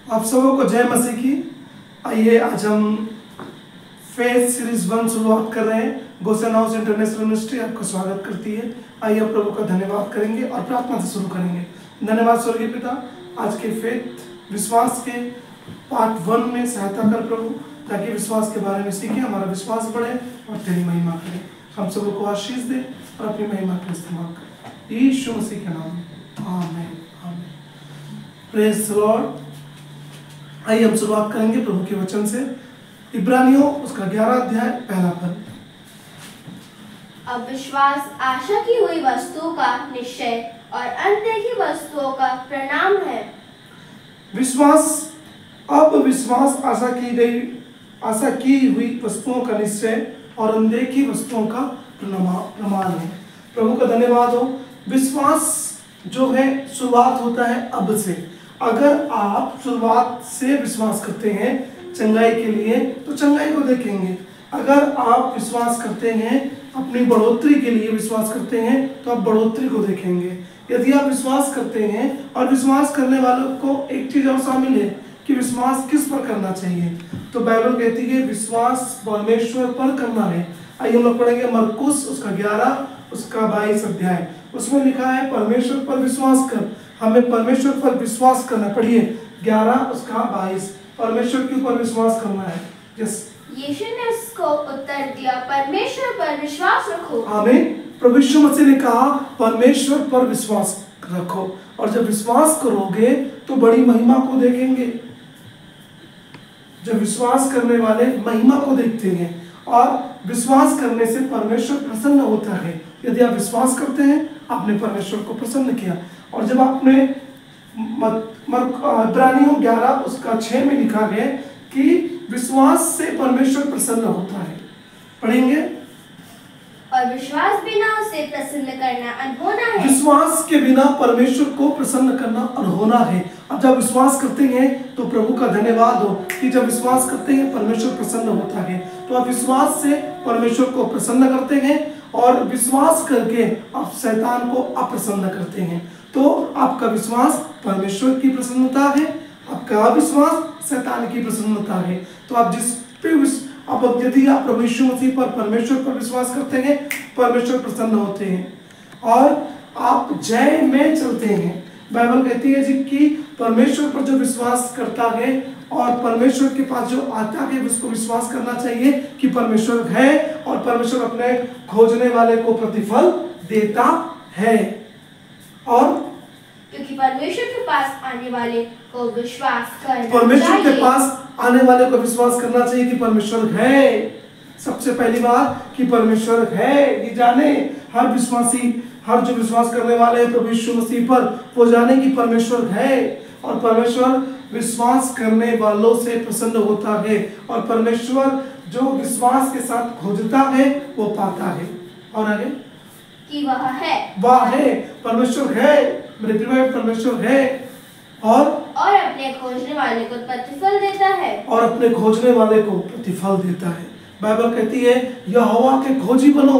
आप सबों को जय मसीह की। आइए आज हम फेथ सीरीज 1 शुरुआत कर रहे हैं। गोसेन हाउस इंटरनेशनल यूनिवर्सिटी आपका स्वागत करती है। आइए आप प्रभु का धन्यवाद करेंगे और प्रार्थना से शुरू करेंगे। धन्यवाद स्वर्गीय पिता, आज के फेथ विश्वास के पार्ट 1 में सहायता कर प्रभु, ताकि विश्वास के बारे में सीखें, हमारा विश्वास बढ़े और तेरी महिमा करें। हम सबों को आशीष दे और अपनी महिमा का इस्तेमाल करें, यीशु मसीह के नाम में, आमीन आमीन। Praise the Lord. आइए हम शुरुआत करेंगे प्रभु के वचन से। इब्रानियों उसका 11 अध्याय पहला पद। अब विश्वास आशा की हुई वस्तुओं का निश्चय और अनदेखी वस्तुओं का प्रणाम है। विश्वास, अब विश्वास आशा की हुई वस्तुओं का निश्चय और अनदेखी वस्तुओं का प्रमाण है। प्रभु का धन्यवाद हो। विश्वास जो है शुरुआत होता है अब से। अगर आप शुरुआत से विश्वास करते हैं चंगाई के लिए तो चंगाई को देखेंगे। अगर आप विश्वास करते हैं अपनी बढ़ोतरी के लिए विश्वास करते हैं तो आप बढ़ोतरी को देखेंगे। यदि आप विश्वास करते हैं, और विश्वास करने वालों को एक चीज और शामिल है कि विश्वास किस पर करना चाहिए, तो बाइबल कहती है विश्वास परमेश्वर पर करना है। आइए हम लोग पढ़ेंगे मरकुस उसका 11 उसका 22 अध्याय। उसमें लिखा है परमेश्वर पर विश्वास कर। हमें परमेश्वर पर विश्वास करना। पढ़िए 11 उसका 22। परमेश्वर के ऊपर विश्वास करना है। यस, यीशु ने उसको उत्तर दिया, परमेश्वर पर विश्वास रखो। आमीन। प्रभु यीशु मसीह ने कहा परमेश्वर पर विश्वास रखो, और जब विश्वास करोगे तो बड़ी महिमा को देखेंगे। जब विश्वास करने वाले महिमा को देखते हैं, और विश्वास करने से परमेश्वर प्रसन्न होता है। यदि आप विश्वास करते हैं, आपने परमेश्वर को प्रसन्न किया। और जब आपने इब्रानियों 11 उसका 6 में लिखा गया कि विश्वास से परमेश्वर प्रसन्न होता है। पढ़ेंगे, और विश्वास बिना उसे प्रसन्न करना अनहोना है। विश्वास के बिना परमेश्वर को प्रसन्न करना अनहोना है। अब जब विश्वास करते हैं तो प्रभु का धन्यवाद हो कि जब विश्वास करते हैं परमेश्वर प्रसन्न होता है। तो आप विश्वास से परमेश्वर को प्रसन्न करते हैं, और विश्वास करके आप शैतान को अप्रसन्न करते हैं। तो आपका विश्वास परमेश्वर की प्रसन्नता है, आपका अविश्वास शैतान की प्रसन्नता है। तो आप जिस पे अब यदि आप प्रभु यीशु मसीह पर परमेश्वर पर विश्वास करते हैं, परमेश्वर प्रसन्न होते हैं और आप जय में चलते हैं। बाइबल कहती है जी कि परमेश्वर पर जो विश्वास करता है और परमेश्वर के पास जो आता है उसको विश्वास करना चाहिए कि परमेश्वर है, और परमेश्वर अपने खोजने वाले को प्रतिफल देता है। और क्योंकि परमेश्वर के पास आने वाले को विश्वास करना परमेश्वर चाहिए। के पास आने वाले को विश्वास करना चाहिए कि परमेश्वर है। सबसे पहली बात कि परमेश्वर है, ये जाने हर विश्वासी, हर जो विश्वास करने वाले हैं प्रभु यीशु मसीह पर, वो जाने कि परमेश्वर है, और परमेश्वर विश्वास करने वालों से प्रसन्न होता है, और परमेश्वर जो विश्वास के साथ खोजता है वो पाता है। और आगे कि वह है परमेश्वर है, मेरे प्रिय परमेश्वर है, और अपने खोजने वाले को प्रतिफल देता है। और अपने खोजने वाले को प्रतिफल देता है। बाइबल कहती है यहोवा के खोजी बनो,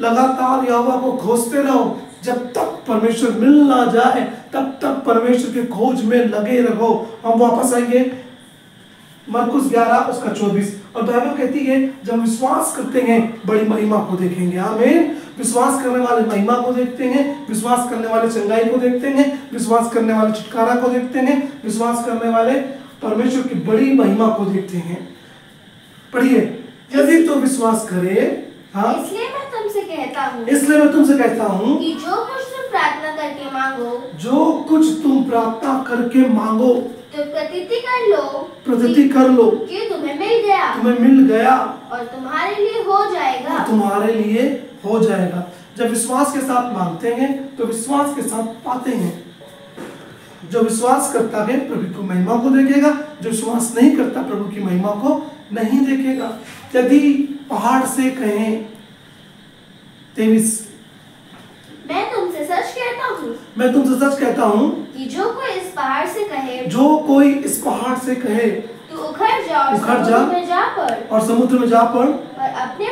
लगातार यहोवा को खोजते रहो। जब तक परमेश्वर मिल ना जाए तब तक परमेश्वर के खोज में लगे रहो। हम वापस आएंगे मरकुस 11 उसका 24। और बाइबल कहती है जब विश्वास करते हैं बड़ी महिमा को देखेंगे। आमीन। विश्वास करने वाले महिमा को देखते हैं, विश्वास करने वाले चंगाई को देखते हैं, विश्वास करने वाले छुटकारा को देखते हैं, विश्वास करने वाले परमेश्वर की बड़ी महिमा को देखते हैं। पढ़िए, यदि तो विश्वास करे। हाँ, इसलिए मैं तुमसे कहता हूँ कि जो कुछ तुम प्रार्थना करके मांगो तो प्रतीति कर लो कि तुम्हें मिल गया और तुम्हारे लिए हो जाएगा। जब विश्वास के साथ मांगते हैं तो विश्वास के साथ पाते हैं। जो विश्वास करता है प्रभु की महिमा को देखेगा, जो विश्वास नहीं करता प्रभु की महिमा को नहीं देखेगा। यदि पहाड़ से कहें 23, मैं तुमसे सच कहता हूँ कि जो कोई इस पहाड़ से कहे तू उखड़ जा और समुद्र में जा पड़, और अपने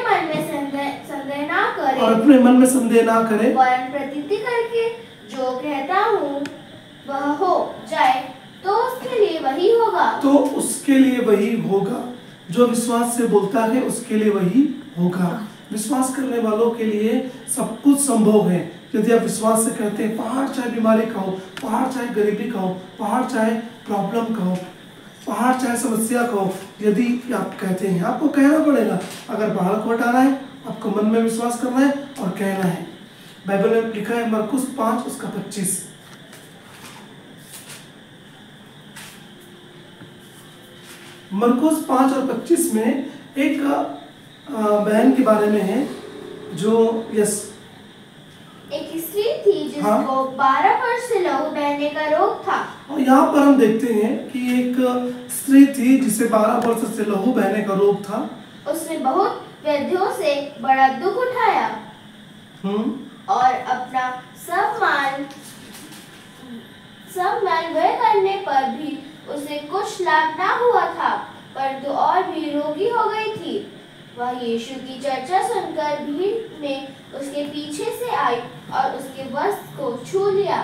मन में संदेह ना करे, वरन प्रतीति करके जो कहता हूँ वह हो जाए तो उसके लिए वही होगा। तो उसके लिए वही होगा। जो विश्वास से बोलता है उसके लिए वही होगा। विश्वास करने वालों के लिए सब कुछ संभव है। यदि आप विश्वास से कहते हैं, पहाड़ चाहे बीमारी का हो, पहाड़ चाहे गरीबी का हो, पहाड़ चाहे प्रॉब्लम का हो, पहाड़ चाहे समस्या का हो, यदि आप कहते हैं, आपको कहना पड़ेगा। अगर पहाड़ को हटाना है, आपको मन में विश्वास करना है और कहना है। बाइबल में लिखा है मरकुस 5 उसका 25। मरकुस 5 और 25 में एक बहन के बारे में है जो एक स्त्री थी जिसको 12 वर्ष से लहू बहने का रोग था। और यहाँ पर हम देखते हैं कि एक स्त्री थी जिसे 12 वर्ष से लहू बहने का रोग था। उसने बहुत वैद्यों से बड़ा दुख उठाया और अपना सब माल व्यय करने पर भी उसे कुछ लाभ ना हुआ था, परंतु और भी रोगी हो गई थी। वह यीशु की चर्चा सुनकर भीड़ में उसके पीछे से आई और उसके वस्त्र को छू लिया,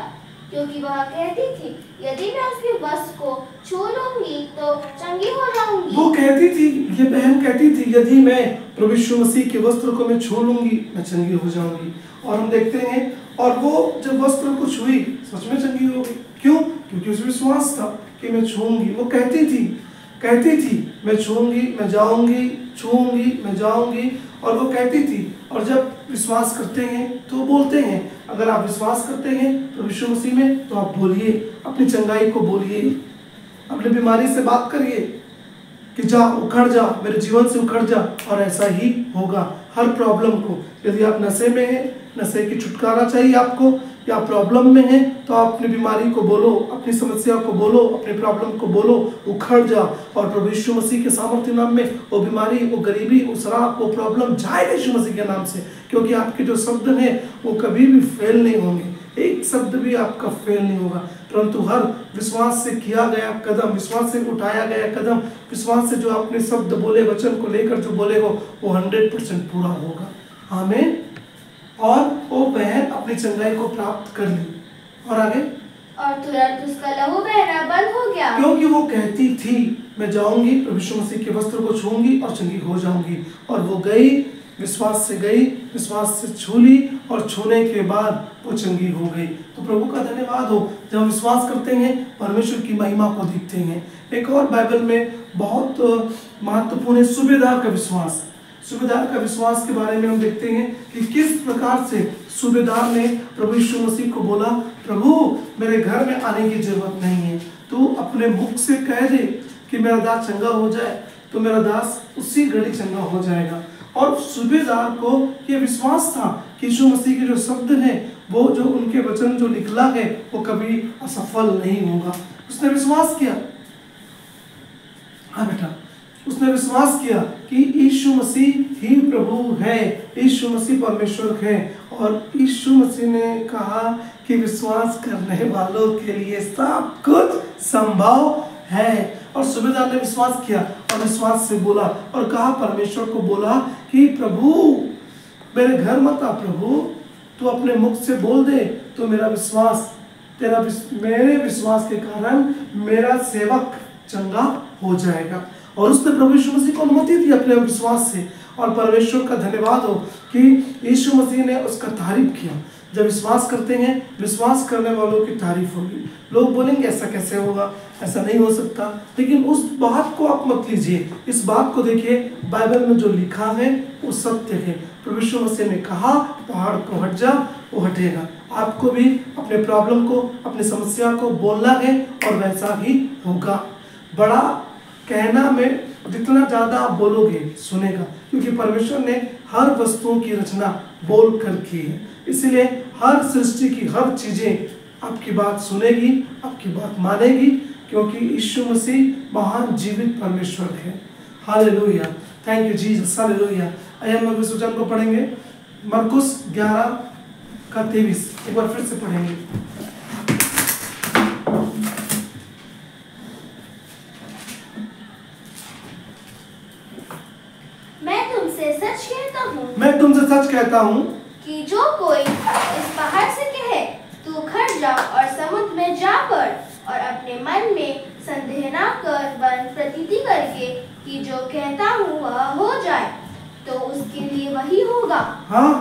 क्योंकि वह कहती थी, यदि मैं उसके वस्त्र को छू लूंगी तो चंगी हो जाऊंगी। वो कहती थी, ये बहन कहती थी, यदि मैं प्रभु यीशु मसीह के वस्त्र को मैं छू लूंगी मैं चंगी हो जाऊंगी। और हम देखते हैं, और वो जब वस्त्र को छुई सच में चंगी हो गई। क्यों? क्योंकि उसे विश्वास था कि मैं छूंगी। वो कहती थी मैं छूंगी, मैं जाऊंगी, छूंगी, मैं जाऊंगी। और वो कहती थी। और जब विश्वास करते हैं तो बोलते हैं। अगर आप विश्वास करते हैं तो यीशु मसीह में, तो आप बोलिए, अपनी चंगाई को बोलिए, अपनी बीमारी से बात करिए कि जा, उखड़ जा, मेरे जीवन से उखड़ जा। और ऐसा ही होगा। हर प्रॉब्लम को, यदि आप नशे में हैं, नशे की छुटकारा चाहिए आपको, या प्रॉब्लम में है, तो आप अपनी बीमारी को बोलो, अपनी समस्या को बोलो, अपने प्रॉब्लम को बोलो, उखड़ जा। और प्रभु यीशु मसीह के सामर्थ्य नाम में वो बीमारी, वो गरीबी, वो शराब, वो प्रॉब्लम जाएगा यीशु मसीह के नाम से। क्योंकि आपके जो शब्द हैं वो कभी भी फेल नहीं होंगे। एक शब्द भी आपका फेल नहीं होगा, परंतु हर विश्वास से किया गया कदम, विश्वास से उठाया गया कदम, विश्वास से जो आपने शब्द बोले, वचन को लेकर जो बोले हो, वो 100% पूरा होगा। आमीन। और वो बहन अपनी चंगाई को प्राप्त कर ली। और आगे, और तुरंत उसका लहू बहना बंद हो गया, क्योंकि वो कहती थी, मैं जाऊंगी, प्रभु यीशु मसीह के वस्त्र को छूंगी और चंगी हो जाऊंगी। और वो गई, विश्वास से गई, विश्वास से छू ली, और छूने के बाद वो चंगी हो गई। तो प्रभु का धन्यवाद हो। जब हम विश्वास करते हैं, परमेश्वर की महिमा को देखते हैं। एक और बाइबल में बहुत महत्वपूर्ण है सूबेदार का विश्वास। सूबेदार का विश्वास के बारे में हम देखते हैं कि किस प्रकार से सूबेदार ने प्रभु यीशु मसीह को बोला, प्रभु मेरे घर में आने की जरूरत नहीं है, तू अपने मुख से कह दे कि मेरा दास चंगा हो जाए, तो मेरा दास उसी घड़ी चंगा हो जाएगा। और सूबेदार को ये विश्वास था कि यीशु मसीह के जो शब्द हैं, वो जो उनके वचन जो निकला है, वो कभी असफल नहीं होगा। उसने विश्वास किया। हाँ बेटा, उसने विश्वास किया कि यीशु मसीह ही प्रभु है, यीशु मसीह परमेश्वर है। और यीशु मसीह ने कहा कि विश्वास करने वालों के लिए सब कुछ संभव है। और सूबेदार ने विश्वास किया और विश्वास से बोला और कहा, परमेश्वर को बोला कि प्रभु मेरे घर मत आ, प्रभु तू अपने मुख से बोल दे, तो मेरा विश्वास, मेरे विश्वास के कारण मेरा सेवक चंगा हो जाएगा। और उसने प्रभु यीशु मसीह को अनुमति दी अपने विश्वास से। और परमेश्वर का धन्यवाद हो कि यीशु मसीह ने उसका तारीफ किया। जब विश्वास करते हैं, विश्वास करने वालों की तारीफ होगी। लोग बोलेंगे ऐसा कैसे होगा, ऐसा नहीं हो सकता, लेकिन उस बात को आप मत लीजिए। इस बात को देखिए, बाइबल में जो लिखा है वो सत्य है। प्रभु यीशु मसीह ने कहा पहाड़ को हट जा, वो हटेगा। आपको भी अपने प्रॉब्लम को, अपनी समस्या को बोलना है और वैसा ही होगा। बड़ा कहना में जितना ज्यादा आप बोलोगे सुनेगा, क्योंकि परमेश्वर ने हर वस्तुओं की रचना बोल कर की है। इसलिए हर सृष्टि की हर चीजें आपकी बात सुनेगी, आपकी बात मानेगी, क्योंकि यीशु मसीह महान जीवित परमेश्वर है। Hallelujah, thank you Jesus, hallelujah. आइए हम इस वचन को पढ़ेंगे, मरकुस 11:23। एक बार फिर से पढ़ेंगे। मैं तुमसे सच कहता हूँ कि जो कोई इस पहाड़ से कहे तू उखड़ जा और समुद्र में जा पड़, और अपने मन में कहता हूँ वह हो जाए तो उसके लिए वही होगा। हाँ,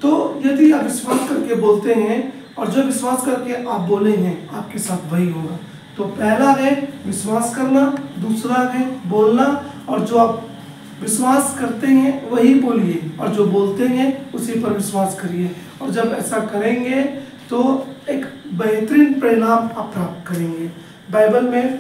तो यदि आप विश्वास करके बोलते हैं और जो विश्वास करके आप बोले हैं आपके साथ वही होगा। तो पहला है विश्वास करना, दूसरा है बोलना, और जो आप विश्वास करते हैं वही बोलिए और जो बोलते हैं उसी पर विश्वास करिए। और जब ऐसा करेंगे तो एक बेहतरीन परिणाम आप प्राप्त करेंगे। बाइबल में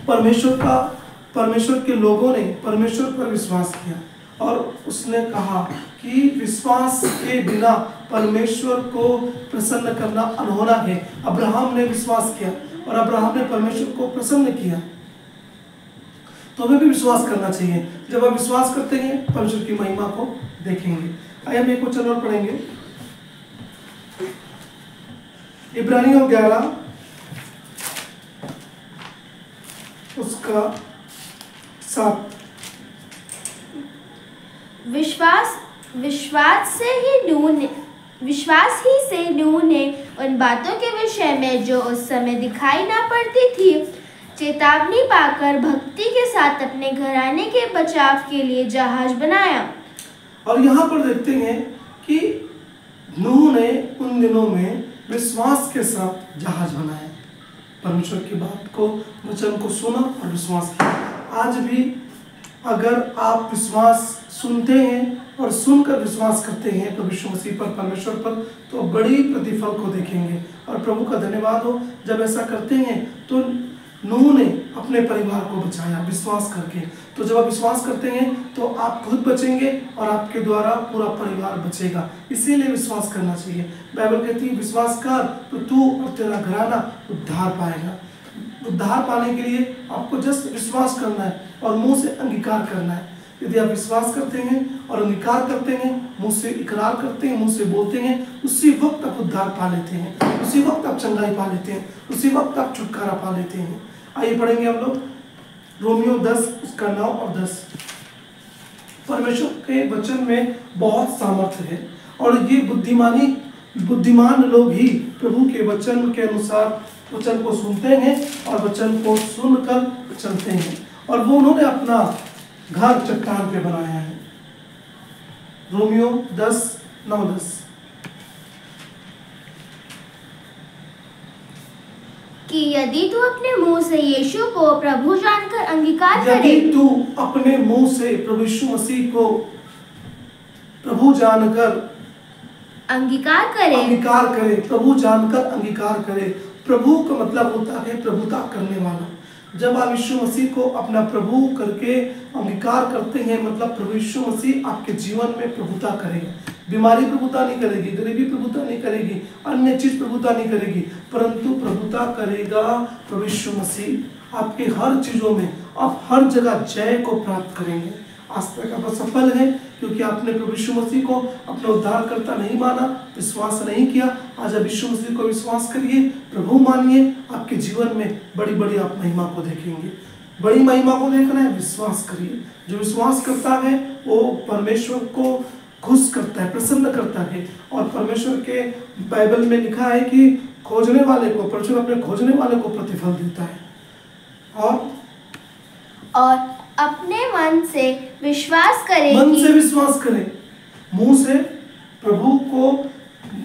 परमेश्वर के लोगों ने परमेश्वर पर विश्वास किया और उसने कहा कि विश्वास के बिना परमेश्वर को प्रसन्न करना अनहोना है। अब्राहम ने विश्वास किया और अब्राहम ने परमेश्वर को प्रसन्न किया, तो हमें भी विश्वास करना चाहिए। जब आप विश्वास करते हैं परमेश्वर की महिमा को देखेंगे। आइए हम एक वचन और पढ़ेंगे, इब्रानियों 11 उसका 7। विश्वास ही से नूह ने उन बातों के विषय में जो उस समय दिखाई ना पड़ती थी चेतावनी पाकर भक्ति के साथ अपने घराने के बचाव के लिए जहाज बनाया। और यहाँ पर देखते हैं कि नूह ने उन दिनों में विश्वास के साथ जहाज बनाया, परमेश्वर की बात को, वचन को सुना और विश्वास किया। आज भी अगर आप विश्वास सुनते हैं और सुनकर विश्वास करते हैं प्रभु यीशु मसीह पर, परमेश्वर पर, तो बड़ी प्रतिफल को देखेंगे। और प्रभु का धन्यवाद हो, जब ऐसा करते हैं तो नूह ने अपने परिवार को बचाया विश्वास करके। तो जब आप विश्वास करते हैं तो आप खुद बचेंगे और आपके द्वारा पूरा परिवार बचेगा, इसीलिए विश्वास करना चाहिए। बाइबल कहती है विश्वास कर तो तू और तेरा घराना उद्धार पाएगा। उद्धार पाने के लिए आपको जस्ट विश्वास करना है और मुंह से अंगीकार करना है। यदि आप विश्वास करते हैं और अंगीकार करते हैं, मुंह से इकरार करते हैं, मुंह से बोलते हैं, उसी वक्त आप उद्धार पा लेते हैं, उसी वक्त आप चंगाई पा लेते हैं, उसी वक्त आप छुटकारा पा लेते हैं। आइए पढ़ेंगे हम लोग रोमियो 10 उसका 9 और 10। परमेश्वर के वचन में बहुत सामर्थ्य है और ये बुद्धिमान लोग ही प्रभु के वचन के अनुसार वचन को सुनते हैं और वचन को सुनकर चलते हैं। और वो उन्होंने अपना घर चट्टान पे बनाया है। रोमियो 10 9 10। कि यदि तू अपने मुंह से यीशु को प्रभु जानकर अंगीकार करे, यदि तू अपने मुंह से प्रभु यीशु मसीह को प्रभु जानकर अंगीकार करे, प्रभु जानकर अंगीकार करे। प्रभु का मतलब होता है प्रभुता करने वाला। जब आप यीशु मसीह को अपना प्रभु करके अंगीकार करते हैं, मतलब प्रभु यीशु मसीह आपके जीवन में प्रभुता करेगा। बीमारी प्रभुता नहीं करेगी, गरीबी प्रभुता नहीं करेगी, अन्य चीज प्रभुता नहीं करेगी, परंतु प्रभुता करेगा प्रभु यीशु मसीह। आपके हर चीजों में आप हर जगह जय को प्राप्त करेंगे। आज तक आप असफल है क्योंकि आपने प्रभु यीशु मसीह को अपना उद्धारकर्ता नहीं माना, विश्वास नहीं किया। आज आप यीशु मसीह को विश्वास करिए, प्रभु मानिए, आपके जीवन में बड़ी बड़ी आप महिमा को देखेंगे। बड़ी महिमा को देखना है, विश्वास करिए। जो विश्वास करता है वो परमेश्वर को खुश करता है, प्रसन्न करता है। और परमेश्वर के बाइबल में लिखा है कि खोजने वाले को परमेश्वर अपने खोजने वाले को प्रतिफल देता है। और अपने मन से विश्वास करें, मन से विश्वास करें, मुंह से प्रभु को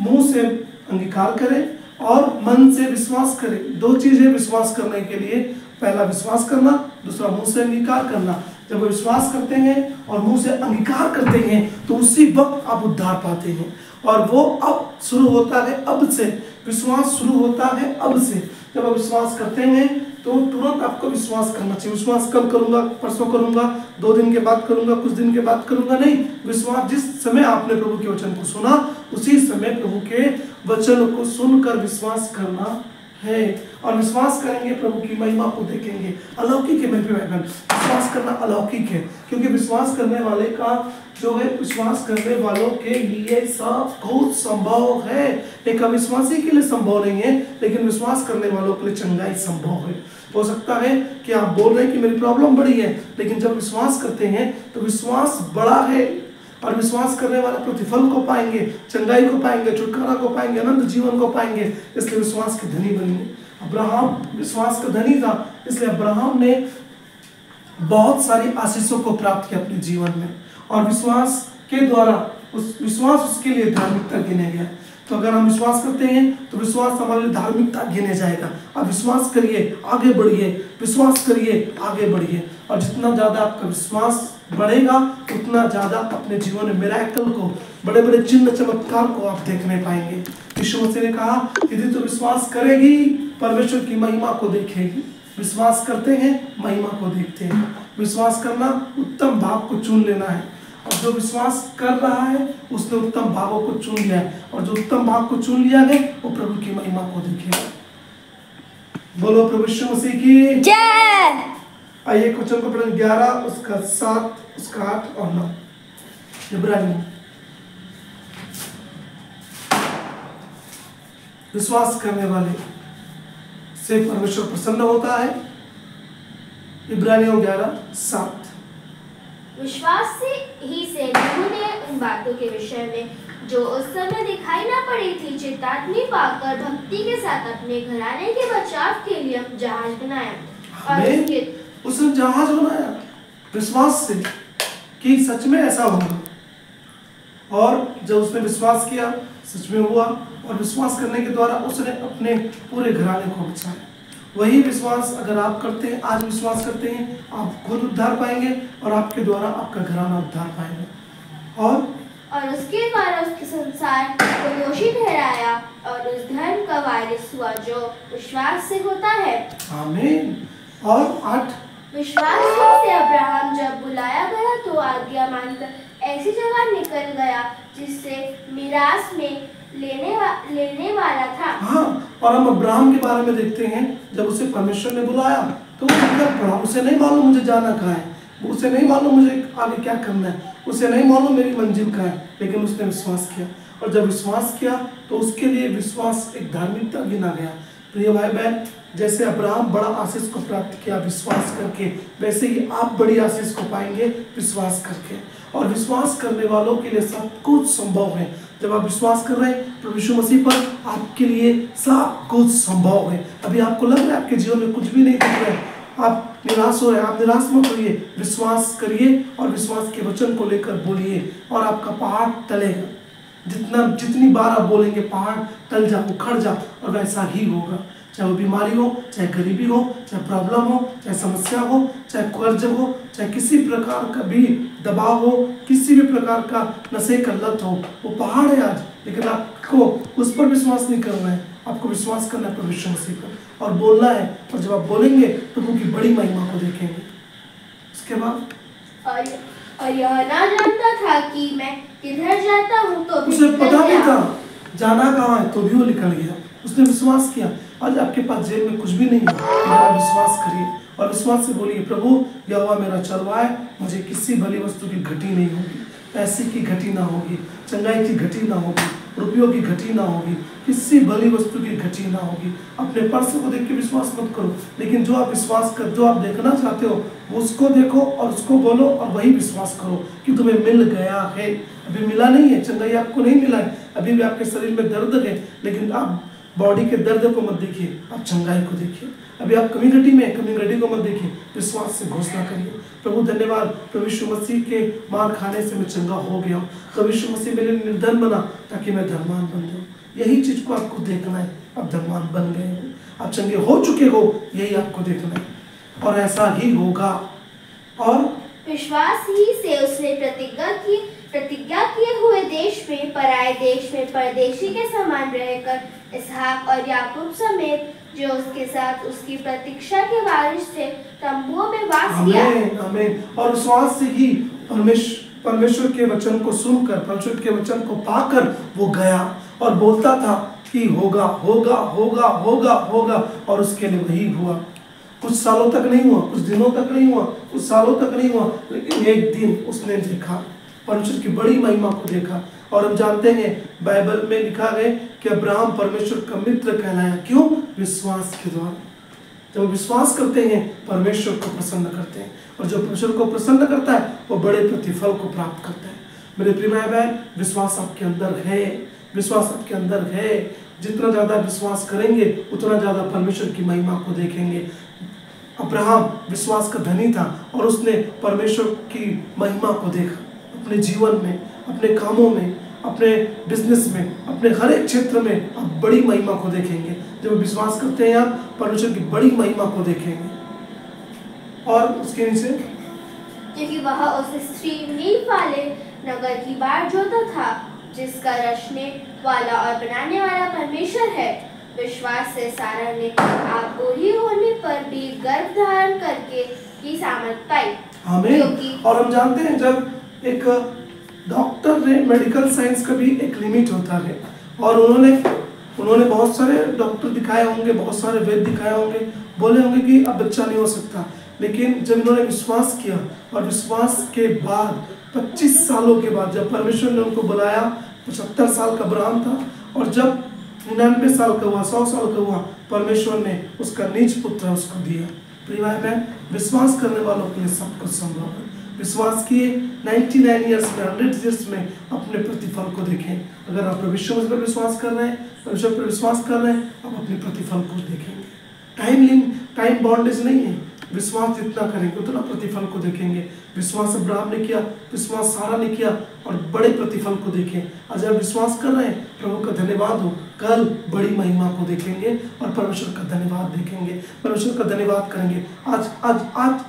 मुंह से अंगीकार करें और मन से विश्वास करें। दो चीजें विश्वास करने के लिए, पहला विश्वास करना, दूसरा मुंह से अंगीकार करना। जब विश्वास करते हैं और मुंह से अंगीकार करते हैं तो उसी वक्त आप उद्धार पाते हैं। और वो अब शुरू होता है, अब से विश्वास शुरू होता है, अब से। जब आप विश्वास करते हैं तो तुरंत आपको विश्वास करना चाहिए। विश्वास कल करूंगा, परसों करूंगा, 2 दिन के बाद करूंगा, कुछ दिन के बाद करूंगा, नहीं। विश्वास जिस समय आपने प्रभु के वचन को सुना उसी समय प्रभु के वचन को सुनकर विश्वास करना है। और विश्वास करेंगे प्रभु की महिमा को देखेंगे। अलौकिक है मेरे भाई, विश्वास करना अलौकिक है, क्योंकि विश्वास करने वाले का जो है, विश्वास करने वालों के लिए सब कुछ संभव है। एक अविश्वासी के लिए संभव नहीं है, लेकिन विश्वास करने वालों के लिए चंगाई संभव है। हो सकता है कि आप बोल रहे हैं कि मेरी प्रॉब्लम बड़ी है, लेकिन जब विश्वास करते हैं तो विश्वास बड़ा है और विश्वास करने वाले प्रतिफल को पाएंगे, चंगाई को पाएंगे, छुटकारा को पाएंगे, अनंत जीवन को पाएंगे। इसलिए विश्वास के धनी बनेंगे। अब्राहम विश्वास का धनी था, इसलिए अब्राहम ने बहुत सारी आशीषों को प्राप्त किया अपने जीवन में, और विश्वास के द्वारा उस विश्वास उसके लिए धार्मिकता गिने गया। तो अगर हम विश्वास करते हैं तो विश्वास हमारे लिए धार्मिकता गिने जाएगा। अब विश्वास करिए, आगे बढ़िए, विश्वास करिए, आगे बढ़िए, और जितना ज़्यादा आपका विश्वास बढ़ेगा उतना ज़्यादा अपने जीवन में मिरेकल को, बड़े बड़े चिन्ह चमत्कार को आप देखने पाएंगे। यीशु मसीह ने कहा यदि तो विश्वास करेगी परमेश्वर की महिमा को देखेगी। विश्वास करते हैं, महिमा को देखते हैं। विश्वास करना, उत्तम भाव को चुन लेना है, और जो विश्वास कर रहा है उसने उत्तम भावों को चुन लिया है, और जो उत्तम भाव को चुन लिया है वो प्रभु की महिमा को देखेगा। बोलो प्रभु यीशु मसीह की जय। आइए क्वेश्चन को पढ़ें, 11 उसका 7 उसका 8 और 9। इब्रानियों, विश्वास करने वाले से परमेश्वर प्रसन्न होता है। इब्रानियों 11:7। विश्वास से नूह ने उन बातों के विषय में जो उस समय दिखाई ना पड़ी थी चेतावनी पाकर भक्ति के साथ अपने घराने के बचाव के लिए जहाज बनाया, और उसने जहाज बनाया विश्वास से कि सच में ऐसा होगा, और जब उसने विश्वास किया सच में हुआ, और विश्वास करने के द्वारा उसने अपने पूरे घराने को बचाया। वही विश्वास अगर आप करते हैं, आज विश्वास करते हैं, आप खुद उद्धार पाएंगे और आपके द्वारा आपका घराना उद्धार पाएंगे। और उसके द्वारा उसके संसार को दोषी ठहराया और उस धर्म का वारिस हुआ जो विश्वास से होता है। आमीन। और 8, विश्वास से अब्राहम जब बुलाया गया तो आज्ञा मानकर ऐसी जगह निकल गया जिससे मिरास में लेने वाला था। हाँ, और हम अब्राहम के बारे में देखते हैं, जब उसे परमेश्वर ने बुलाया तो वो निकल पड़ा। उसे नहीं मालूम मुझे जाना कहाँ है, उसे नहीं मालूम मुझे आगे क्या करना है, उसे नहीं मालूम मेरी मंजिल कहाँ है, लेकिन उसने विश्वास किया, और जब विश्वास किया तो उसके लिए विश्वास एक धार्मिकता गिना गया। प्रिय भाई बहन, जैसे अब्राहम बड़ा आशीष को प्राप्त किया विश्वास करके, वैसे ही आप बड़ी आशीष को पाएंगे विश्वास करके। और विश्वास करने वालों के लिए सब कुछ संभव है। जब आप विश्वास कर रहे हैं प्रभु यीशु मसीह पर, आपके लिए सब कुछ संभव है। अभी आपको लग रहा है आपके जीवन में कुछ भी नहीं दिख रहा है, आप निराश हो रहे हैं, आप निराश मत होइए, विश्वास करिए और विश्वास के वचन को लेकर बोलिए, और आपका पहाड़ टलेगा। जितनी बार आप बोलेंगे पहाड़ टल जा, उखड़ जा, और वैसा ही होगा। चाहे वो बीमारी हो, चाहे गरीबी हो, चाहे प्रॉब्लम हो, चाहे समस्या हो, चाहे कर्ज हो, चाहे किसी प्रकार का भी दबाव हो, किसी भी प्रकार का नशे का लत हो, वो पहाड़ है आज, लेकिन आपको उस पर विश्वास नहीं करना है, आपको विश्वास करना है प्रभु यीशु मसीह पर, और बोलना है। और जब आप बोलेंगे तो उनकी बड़ी महिमा को देखेंगे। उसके बाद और यह ना जानता था कि मैं किधर जाता हूँ, तो भी उसे निकल पता नहीं गया। था जाना कहाँ है, तो भी वो निकल गया। उसने विश्वास किया। आज आपके पास जेब में कुछ भी नहीं है, लेकिन आप विश्वास करिए और विश्वास से बोलिए, प्रभु यहोवा मेरा चरवाहा है, मुझे किसी भली वस्तु की घटी नहीं होगी, पैसे की घटी ना होगी, चंगाई की घटी ना होगी, रुपयों की घटी ना होगी, किसी भली वस्तु की घटी ना होगी। अपने पर्स को देख के विश्वास मत करो, लेकिन जो आप विश्वास कर, जो आप देखना चाहते हो उसको देखो और उसको बोलो, और वही विश्वास करो कि तुम्हें मिल गया है। अभी मिला नहीं है, चंगाई आपको नहीं मिला है, अभी भी आपके शरीर में दर्द है, लेकिन आप बॉडी के दर्द को मत देखिए, आप चंगाई को देखिए। अभी आप कमी घटी में, कमी घटी को मत देखिए, विश्वास से घोषणा करिए, प्रभु धन्यवाद, प्रभु यीशु मसीह के मार खाने से मैं चंगा हो गया हूँ, प्रभु यीशु मसीह मेरे लिए निर्धन बना ताकि मैं धनवान बन जाऊँ। यही चीज को आपको देखना है। आप धनवान बन गए हो, आप चंगे हो चुके हो, यही आपको देखना है, और ऐसा ही होगा। और विश्वास ही से उसने प्रतिज्ञा किए हुए देश में, पराये देश में परदेशी के समान रहकर इसहाक और याकूब समेत जो उसके साथ उसकी प्रतीक्षा के वारिस थे तंबुओं में वास किया। आमीन, आमीन। और विश्वास से ही परमेश्वर के वचन को सुनकर, परमेश्वर के वचन को पाकर वो गया और बोलता था कि होगा होगा होगा होगा होगा, और उसके लिए वही हुआ। कुछ सालों तक नहीं हुआ, कुछ दिनों तक नहीं हुआ, कुछ सालों तक नहीं हुआ, लेकिन एक दिन उसने देखा, परमेश्वर की बड़ी महिमा को देखा। और हम जानते हैं बाइबल में लिखा है कि अब्राहम परमेश्वर का मित्र कहलाया। क्यों? विश्वास के द्वारा। जब विश्वास करते हैं परमेश्वर को प्रसन्न करते हैं, और जो परमेश्वर को प्रसन्न करता है वो बड़े प्रतिफल को प्राप्त करता है। मेरे प्रिय भाई बहन, विश्वास आपके अंदर है, विश्वास आपके अंदर है। जितना ज़्यादा विश्वास करेंगे उतना ज़्यादा परमेश्वर की महिमा को देखेंगे। अब्राहम विश्वास का धनी था और उसने परमेश्वर की महिमा को देखा अपने जीवन में, अपने कामों में, अपने बिजनेस में, अपने हर एक क्षेत्र में आप बड़ी महिमा को देखेंगे। जब विश्वास करते हैं आप परमेश्वर की बड़ी महिमा को देखेंगे। और उसके नीचे, क्योंकि वह उस स्त्री नींव वाले नगर की बाढ़ जोता था जिसका रचने वाला और बनाने वाला परमेश्वर है। विश्वास से सारा ने आप बूढ़ी होने पर भी गर्भ धारण करके की सामर्थ पाई। आमीन। और हम जानते हैं जब एक डॉक्टर ने, मेडिकल साइंस का भी एक लिमिट होता है और उन्होंने बहुत सारे डॉक्टर दिखाए होंगे, बहुत सारे वैद्य दिखाए होंगे, बोले होंगे कि अब बच्चा नहीं हो सकता, लेकिन जब इन्होंने विश्वास किया और विश्वास के बाद 25 सालों के बाद जब परमेश्वर ने उनको बुलाया, 75 साल का अब्राहम था और जब 99 साल का हुआ, 100 साल का हुआ, परमेश्वर ने उसका निज पुत्र उसको दिया। प्रिय भाई बहन, विश्वास करने वालों के लिए सब कुछ संभव है। विश्वास किए 99 ईयर्स में, 100 ईयर्स में अपने प्रतिफल को देखें। अगर आप भविष्य में विश्वास कर रहे हैं, परमेश्वर पर विश्वास कर रहे हैं, आप अपने प्रतिफल को देखेंगे। टाइम बॉन्डेज नहीं है। विश्वास जितना करेंगे उतना प्रतिफल को देखेंगे। विश्वास अब्राहम ने किया, विश्वास सारा ने किया और बड़े प्रतिफल को देखें। आज आप विश्वास कर रहे हैं, प्रभु का धन्यवाद हो, कल बड़ी महिमा को देखेंगे और परमेश्वर का धन्यवाद देखेंगे, परमेश्वर का धन्यवाद करेंगे। आज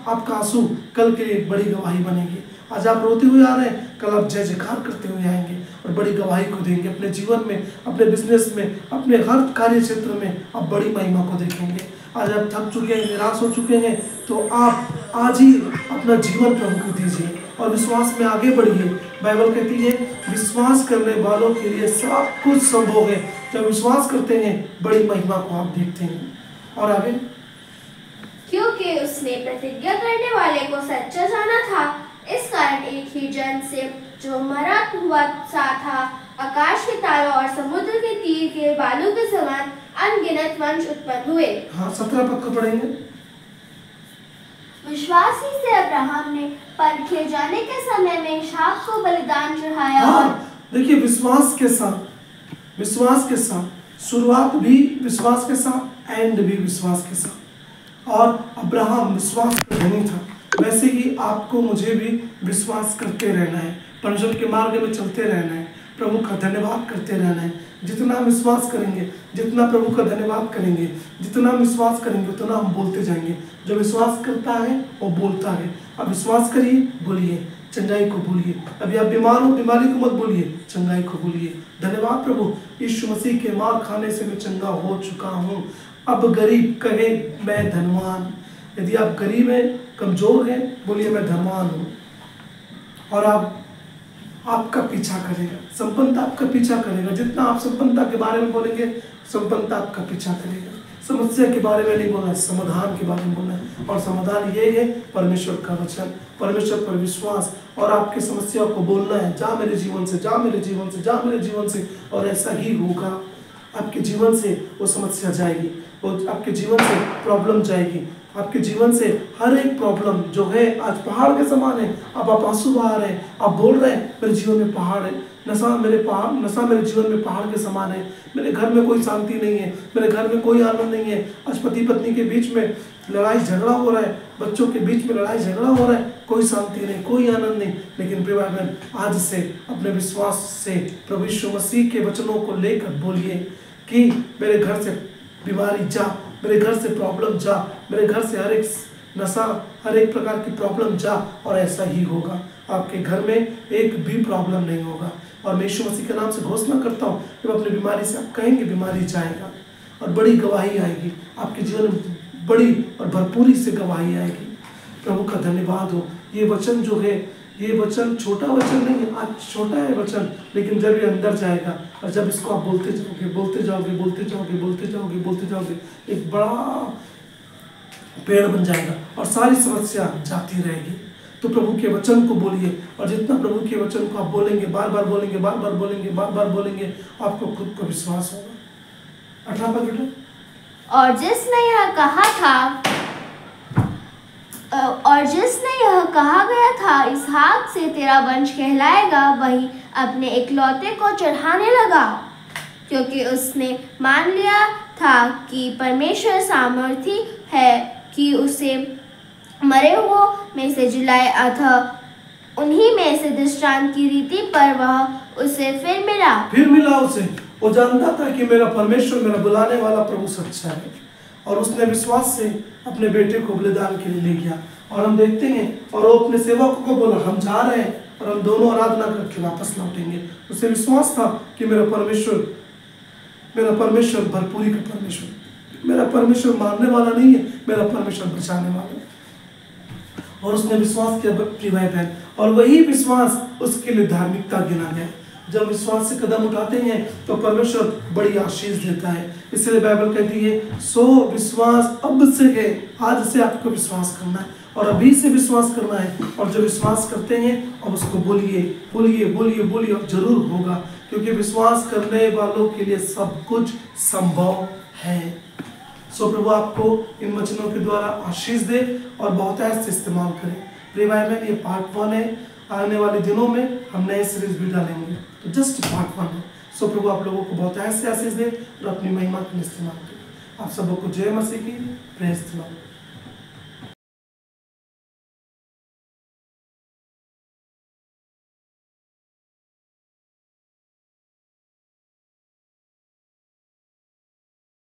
आपका आंसू कल के लिए एक बड़ी गवाही बनेगी। आज आप रोते हुए आ रहे हैं, कल आप जय जयकार करते हुए आएंगे और बड़ी गवाही को देंगे। अपने जीवन में, अपने बिजनेस में, अपने हर कार्य क्षेत्र में आप बड़ी महिमा को देखेंगे। आज आप थक चुके हैं, निराश हो चुके हैं, तो आप आज ही अपना जीवन प्रभु को दीजिए और विश्वास में आगे बढ़िए। बाइबल कहती है विश्वास करने वालों के लिए सब कुछ संभव है। जब विश्वास करते हैं बड़ी महिमा को आप देखते हैं। और आगे, क्योंकि उसने प्रतिज्ञा करने वाले को सच्चा जाना था, इस कारण एक ही जन से जो मरा हुआ सा था, आकाश के तारों और समुद्र के तीर के बालू के समान अनगिनत वंश उत्पन्न हुए। हाँ, 17 पद को पढ़ेंगे। विश्वास ही से अब्राहम ने परखे जाने के समय में इसहाक को बलिदान चढ़ाया। देखिए, विश्वास के साथ शुरुआत भी विश्वास के साथ, एंड भी विश्वास के साथ। और अब्राहम विश्वास का धनी था। वैसे ही आपको मुझे भी विश्वास करते रहना है, परमेश्वर के मार्ग में चलते रहना है, प्रभु का धन्यवाद करते रहना है। जितना विश्वास करेंगे, जितना प्रभु का धन्यवाद करेंगे, जितना विश्वास करेंगे उतना हम बोलते जाएंगे। जो विश्वास करता है वो बोलता है। अब विश्वास करिए, बोलिए, चंगाई को बोलिए। अभी आप बीमार हो, बीमारी को मत बोलिए, चंगाई को बोलिए। धन्यवाद प्रभु, यीशु मसीह के मार खाने से मैं चंगा हो चुका हूँ। अब गरीब कहे मैं धनवान। यदि आप गरीब हैं, कमजोर हैं, बोलिए मैं धनवान हूँ। और आपका पीछा करेगा, संपन्नता आपका पीछा करेगा। जितना आप संपन्नता के बारे में बोलेंगे, संपन्नता आपका पीछा करेगा। समस्या के बारे में नहीं बोलना है, समाधान के बारे में बोलना है। और समाधान ये है परमेश्वर का वचन, परमेश्वर पर विश्वास। और आपकी समस्या को बोलना है, जा मेरे जीवन से, जा मेरे जीवन से, जा मेरे जीवन से। और ऐसा ही होगा, आपके जीवन से वो समस्या जाएगी, वो आपके जीवन से प्रॉब्लम जाएगी। आपके जीवन से हर एक प्रॉब्लम जो है आज पहाड़ के समान है। अब आप आंसू बहा रहे हैं, आप बोल रहे हैं मेरे जीवन में पहाड़ है, नशा मेरे जीवन में पहाड़ के समान है। मेरे घर में कोई शांति नहीं है, मेरे घर में कोई आनंद नहीं है। आज पति पत्नी के बीच में लड़ाई झगड़ा हो रहा है, बच्चों के बीच में लड़ाई झगड़ा हो रहा है, कोई शांति नहीं, कोई आनंद नहीं। लेकिन प्रिय भाई बहन, आज से अपने विश्वास से प्रभु यीशु मसीह के वचनों को लेकर बोलिए कि मेरे घर से बीमारी जा, मेरे घर से प्रॉब्लम जा, मेरे घर से हर एक नशा, हर एक प्रकार की प्रॉब्लम जा। और ऐसा ही होगा, आपके घर में एक भी प्रॉब्लम नहीं होगा। और मैं यीशु मसीह के नाम से घोषणा करता हूँ कि अपनी बीमारी से आप कहेंगे बीमारी जाएगा और बड़ी गवाही आएगी आपके जीवन में, बड़ी और भरपूरी से गवाही आएगी। प्रभु का धन्यवाद हो। ये वचन जो है, ये वचन छोटा वचन नहीं है, आज छोटा है वचन, लेकिन जब ये अंदर जाएगा और जब इसको आप बोलते जाओगे, बोलते जाओगे, बोलते जाओगे, बोलते जाओगे, बोलते जाओगे, एक बड़ा पेड़ बन जाएगा और सारी समस्या जाती रहेगी। तो प्रभु के वचन को बोलिए, और जितना प्रभु के वचन को आप बोलेंगे, बार बार बोलेंगे, बार बार बोलेंगे, बार बार बोलेंगे, आपको खुद को विश्वास होगा। 18 पद बेटा। और जिसने यह कहा गया था इसहाक से तेरा वंश कहलाएगा, वही अपने इकलौते को चढ़ाने लगा, क्योंकि उसने मान लिया था कि परमेश्वर सामर्थी है कि उसे मरे हुओं में से जिलाए, अतः उन्हीं में से दृष्टांत की रीति पर वह उसे फिर मिला उसे। वो जानता था कि मेरा परमेश्वर, मेरा बुलाने वाला प्रभु सच्चा है, और उसने विश्वास से अपने बेटे को बलिदान के लिए ले गया। और हम देखते हैं, और वो अपने सेवकों को बोला, हम जा रहे हैं और हम दोनों आराधना करके वापस लौटेंगे। उसे विश्वास था कि मेरा परमेश्वर भरपूरी का परमेश्वर, मेरा परमेश्वर मारने वाला नहीं है, मेरा परमेश्वर बचाने वाला है। और उसने विश्वास किया प्रिय भाई बहन, और वही विश्वास उसके लिए धार्मिकता गिना गया। जब विश्वास से कदम उठाते हैं तो परमेश्वर बड़ी आशीष देता है। इसलिए बाइबल कहती है, सो विश्वास अब से है। आज से आपको विश्वास करना है और अभी से विश्वास करना है, और जो विश्वास करते हैं अब उसको बोलिए बोलिए बोलिए बोलिए, और जरूर होगा, क्योंकि विश्वास करने वालों के लिए सब कुछ संभव है। सो प्रभु आपको इन वचनों के द्वारा आशीष दे और बहुतायत से इस्तेमाल करें। प्रिय भाई बहन, ये पार्ट 1 है। आने वाले दिनों में हम नए सीरीज भी डालेंगे, तो जस्ट पार्ट 1 है। सो प्रभु आप लोगों को बहुतायत से आशीष दे और अपनी महिमा के लिए इस्तेमाल करें। आप सबको जय मसीह की प्रेज दिलाओ।